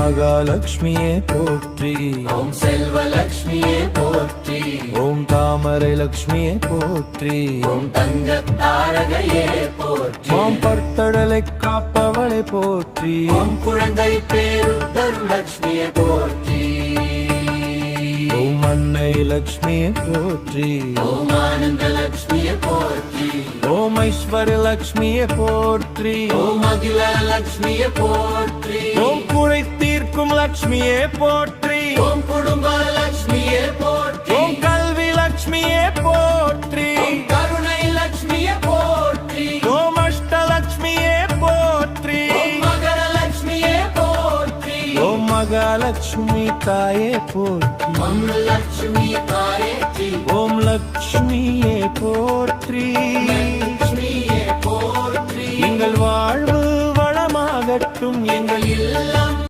மகாலட்சுமியே போற்றி, ஓம் செல்வலட்சுமியே போற்றி, ஓம் தாமரை லட்சுமியே போற்றி, ஓம் தங்க தாரகையே போற்றி, ஓம் பர்த்தடலை காப்பவளை போற்றி, ஓம் குழந்தை பேரு தரும் லட்சுமியே போற்றி, ஓம் அன்னை லட்சுமியே போற்றி, ஓம் ஆனந்த லட்சுமியே போற்றி, ஓம் ஐஸ்வர்ய லட்சுமியே போற்றி, ஓம் அகில லட்சுமியே போற்றி, ஓம் குறை தீர்க்கும் லட்சுமியே போற்றி, ஓம் குடும்ப லட்சுமியே போற்றி, ஓம் கல்வி லட்சுமியே போற்றி, ஓம் கருணை லட்சுமியே போற்றி, ஓம் அஷ்டலட்சுமியே போற்றி, ஓம் மகர லட்சுமியே போற்றி, ஓம் மகாலட்சுமி தாயே போற்றி, ஓம் லட்சுமி தாயேற்றி, ஓம் லட்சுமியே போற்றி. லட்சுமியே போற்றி, எங்கள் வாழ்வு வளமாகட்டும், எங்கள் இல்லம்